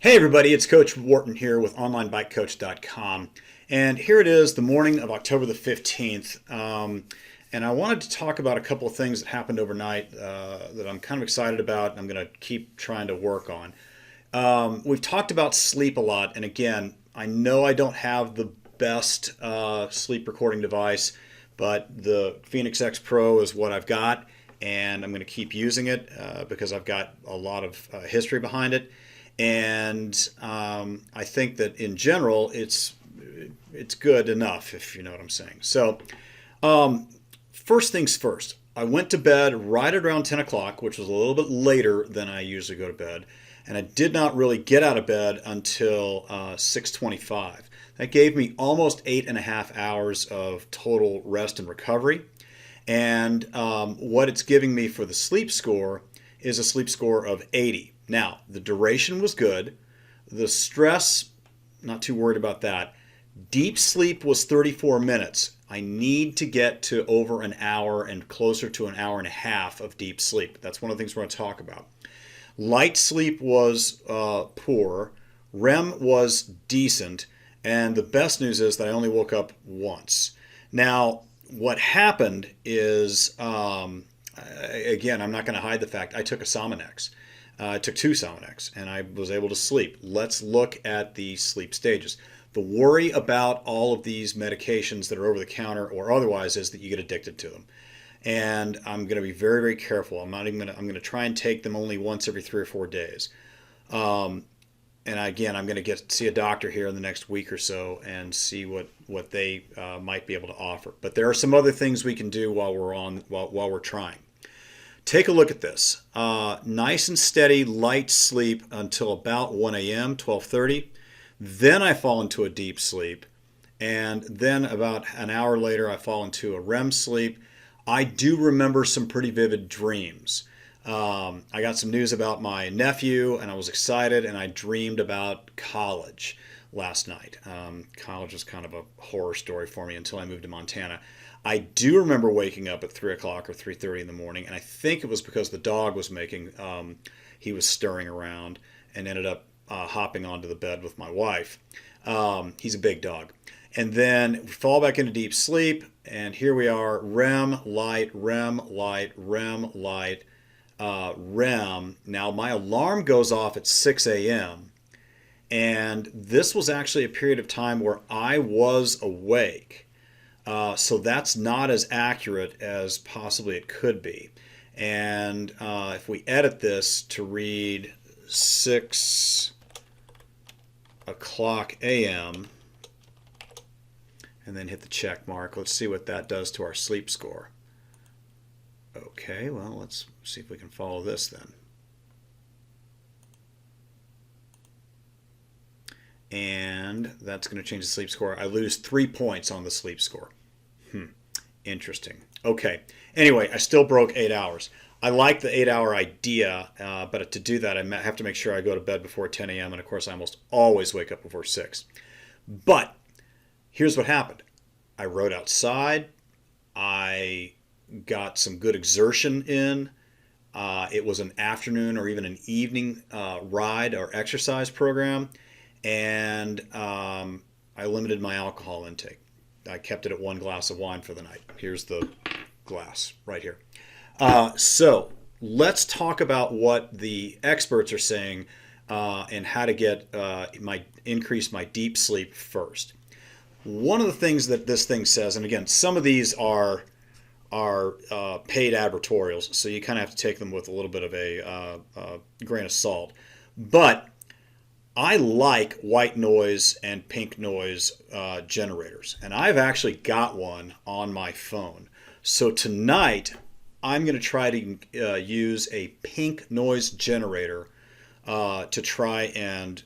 Hey everybody, it's Coach Wharton here with OnlineBikeCoach.com. And here it is, the morning of October the 15th. And I wanted to talk about a couple of things that happened overnight that I'm kind of excited about and I'm going to keep trying to work on. We've talked about sleep a lot. And again, I know I don't have the best sleep recording device, but the Phoenix X Pro is what I've got. And I'm going to keep using it because I've got a lot of history behind it. And I think that in general, it's good enough, if you know what I'm saying. So, first things first, I went to bed right around 10 o'clock, which was a little bit later than I usually go to bed. And I did not really get out of bed until 6:25. That gave me almost 8.5 hours of total rest and recovery. And what it's giving me for the sleep score is a sleep score of 80. Now, the duration was good. The stress, not too worried about that. Deep sleep was 34 minutes. I need to get to over an hour and closer to an hour and a half of deep sleep. That's one of the things we're going to talk about. Light sleep was poor. REM was decent. And the best news is that I only woke up once. Now, what happened is, again, I'm not going to hide the fact I took a Sominex. I took two Sominex and I was able to sleep. Let's look at the sleep stages. The worry about all of these medications that are over the counter or otherwise is that you get addicted to them. And I'm going to be very, very careful. I'm going to try and take them only once every 3 or 4 days. And again, I'm going to see a doctor here in the next week or so and see what they might be able to offer. But there are some other things we can do while we're trying. Take a look at this. Nice and steady light sleep until about 1 a.m., 12:30. Then I fall into a deep sleep. And then about an hour later, I fall into a REM sleep. I do remember some pretty vivid dreams. I got some news about my nephew, and I was excited, and I dreamed about college last night. College was kind of a horror story for me until I moved to Montana. I do remember waking up at 3 o'clock or 3:30 in the morning, and I think it was because the dog was he was stirring around and ended up hopping onto the bed with my wife. He's a big dog. And then we fall back into deep sleep, and here we are, REM, light, REM, light, REM, light, REM. Now my alarm goes off at 6 a.m., and this was actually a period of time where I was awake. So that's not as accurate as possibly it could be. And if we edit this to read 6 o'clock a.m. and then hit the check mark, let's see what that does to our sleep score. Okay, well, let's see if we can follow this then. And that's going to change the sleep score. I lose 3 points on the sleep score. Interesting. Okay. Anyway, I still broke 8 hours. I like the 8-hour idea, but to do that, I have to make sure I go to bed before 10 a.m. And of course, I almost always wake up before 6. But here's what happened. I rode outside. I got some good exertion in. It was an afternoon or even an evening ride or exercise program. And I limited my alcohol intake. I kept it at 1 glass of wine for the night. Here's the glass right here. So let's talk about what the experts are saying and how to get increase my deep sleep first. One of the things that this thing says, and again, some of these are paid advertorials, so you kind of have to take them with a little bit of a grain of salt. But I like white noise and pink noise generators, and I've actually got one on my phone. So tonight, I'm going to try to use a pink noise generator to try and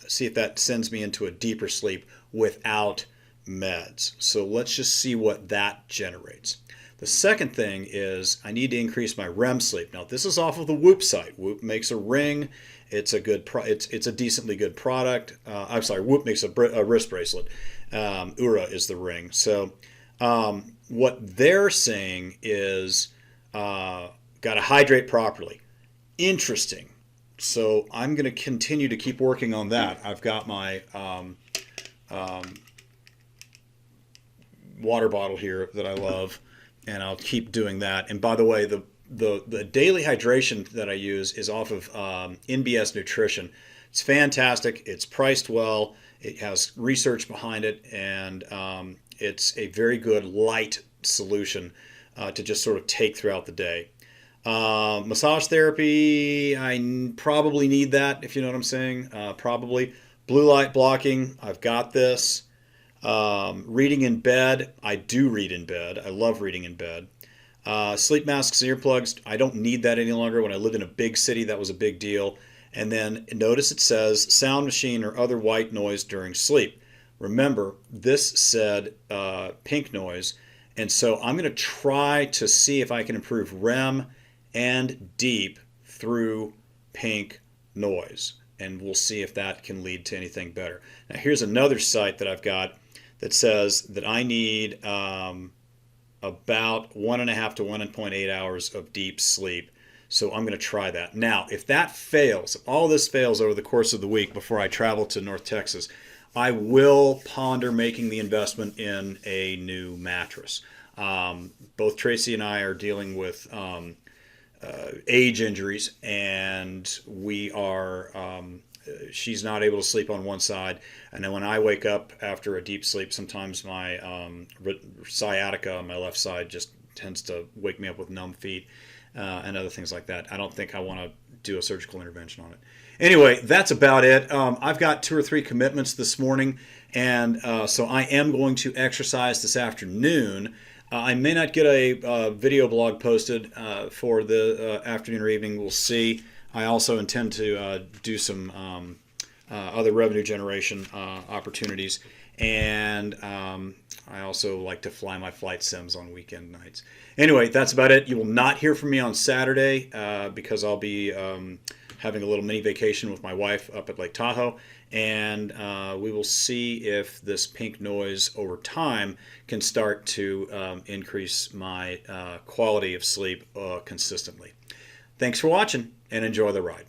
see if that sends me into a deeper sleep without meds. So let's just see what that generates. The second thing is I need to increase my REM sleep. Now this is off of the Whoop site. Whoop makes a ring. It's a good. It's a decently good product. I'm sorry. Whoop makes a wrist bracelet. Oura is the ring. So what they're saying is got to hydrate properly. Interesting. So I'm going to continue to keep working on that. I've got my water bottle here that I love, and I'll keep doing that. And by the way, the daily hydration that I use is off of NBS Nutrition. It's fantastic. It's priced well. It has research behind it, and it's a very good light solution to just sort of take throughout the day. Massage therapy, I probably need that, if you know what I'm saying. Probably. Blue light blocking, I've got this. Reading in bed, I do read in bed. I love reading in bed. Sleep masks and earplugs, I don't need that any longer. When I lived in a big city, that was a big deal. And then notice it says sound machine or other white noise during sleep. Remember, this said pink noise. And so I'm going to try to see if I can improve REM and deep through pink noise. And we'll see if that can lead to anything better. Now, here's another site that I've got that says that I need about 1.5 to 1.8 hours of deep sleep. So I'm going to try that. Now, if that fails, if all this fails over the course of the week before I travel to North Texas, I will ponder making the investment in a new mattress. Both Tracy and I are dealing with age injuries, and we are she's not able to sleep on one side, and then when I wake up after a deep sleep, sometimes my sciatica on my left side just tends to wake me up with numb feet and other things like that. I don't think I want to do a surgical intervention on it. Anyway, that's about it. I've got 2 or 3 commitments this morning, and so I am going to exercise this afternoon. I may not get a video blog posted for the afternoon or evening. We'll see. I also intend to do some other revenue generation opportunities. And I also like to fly my flight sims on weekend nights. Anyway, that's about it. You will not hear from me on Saturday because I'll be having a little mini vacation with my wife up at Lake Tahoe. And we will see if this pink noise over time can start to increase my quality of sleep consistently. Thanks for watching, and enjoy the ride.